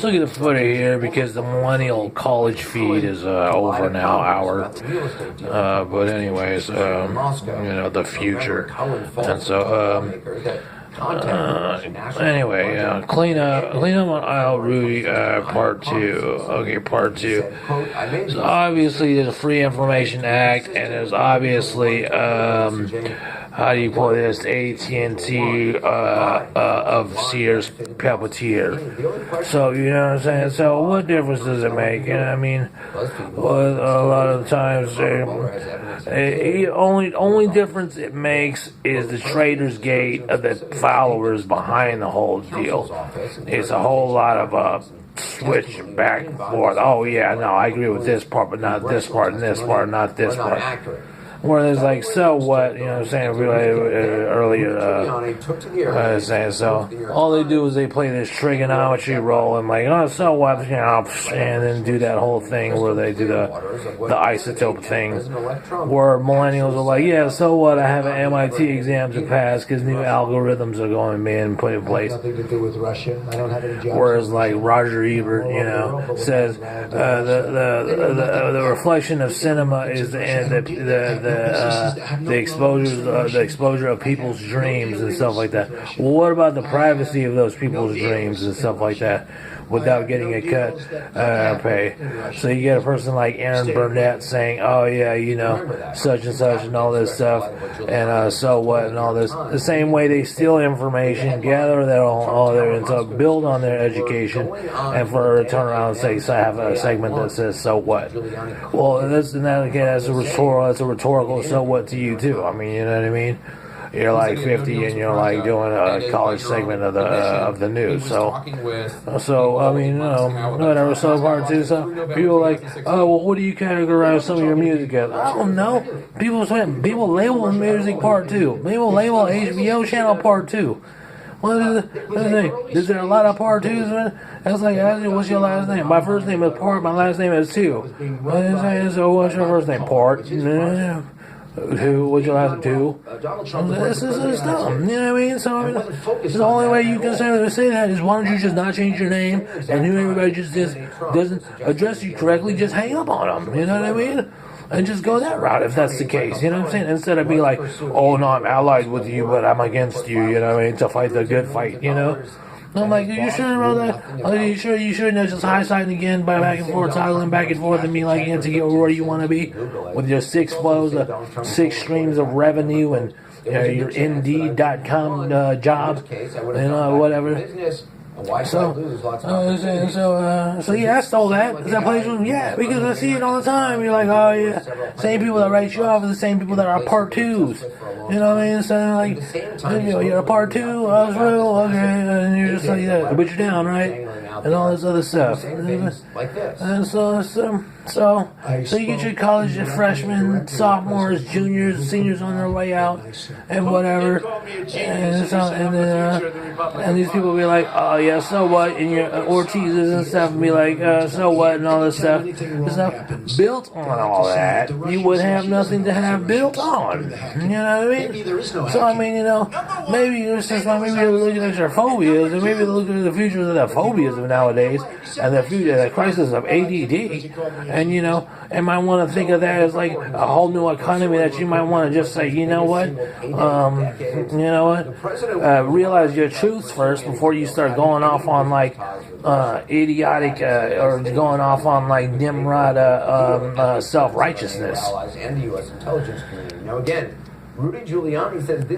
Let's look at the footer here because the millennial college feed is over now, hour. But anyways, the future. And so, anyway, clean up on Al Rudy, part 2. Okay, part 2. So obviously, there's a Free Information Act, and there's obviously, how do you put this? AT&T of Sears Puppeteer. So you know what I'm saying. So what difference does it make? You know what I mean? Well, a lot of the times, only difference it makes is the Traders Gate of the followers behind the whole deal. It's a whole lot of switch back and forth. Oh yeah, no, I agree with this part, but not this part, and this part, not this part. Where there's like, so what, you know what I'm saying, earlier, saying, so, all they do is they play this trigonometry role and like, oh, so what, you know, and then do that whole thing where they do the isotope thing, where millennials are like, yeah, so what, I have an MIT exam to pass because new algorithms are going to be put in place. Nothing to do with Russia. I don't have any jobs. Whereas like Roger Ebert, you know, says, the reflection of cinema is the exposure of people's dreams and stuff like that. Well, what about the privacy of those people's dreams and stuff like that without getting a cut pay? So you get a person like Aaron Burnett saying, oh yeah, you know, such and such and all this stuff, and so what and all this. The same way they steal information, gather that all their and so build on their education, and for her to turn around and say, so I have a segment that says, so what? Well, that's a rhetorical so what to you too. I mean, you know what I mean? You're like 50 and you're like doing a college segment of the news. So I mean, whatever. So part 2. So people are like, oh, well, what do you categorize some of your music as? I don't know. People label music part 2. People label HBO channel part 2. What is it? Is there a lot of part 2s? That's like asking, what's your last name? My first name is Part. My last name is 2. So what's your first name? Part. Who? What's your last name? 2? This is dumb. You know what I mean? So the only way you can say that is, why don't you just not change your name, and who everybody just doesn't address you correctly, just hang up on them. You know what I mean? And just go that route if that's the case, you know what I'm saying? Instead of be like, oh no, I'm allied with you, but I'm against you, you know what I mean? To fight the good fight, you know? I'm like, are you sure about that? Are you sure not just high-siding again by back and forth, toggling back and forth and be like, to get where you want to be with your 6 flows, 6 streams of revenue and your Indeed.com job, whatever. So yeah, I stole that. Is that plagiarism? Yeah, because I see it all the time. You're like, oh yeah, same people that write you off are the same people that are part 2s. You know what I mean? So like, you're a part 2, okay, and you're just like that, but you're down, right? And all this other stuff. And so you get your college freshmen, sophomores, juniors, seniors on their way out, and whatever, and these people be like, oh yeah, so what, and your Ortiz's and stuff, and be like, so what, and all this stuff. Built on all that, you would have nothing to have built on. You know what I mean? So I mean, maybe it's just maybe they're looking at your phobias, and maybe they're looking at the futures of the phobias of nowadays, and the crisis of ADD, and and might want to think of that as like a whole new economy that you might want to just say, realize your truths first before you start going off on like idiotic or going off on like Nimrod self-righteousness. And the U.S. intelligence community. Now again, Rudy Giuliani says this.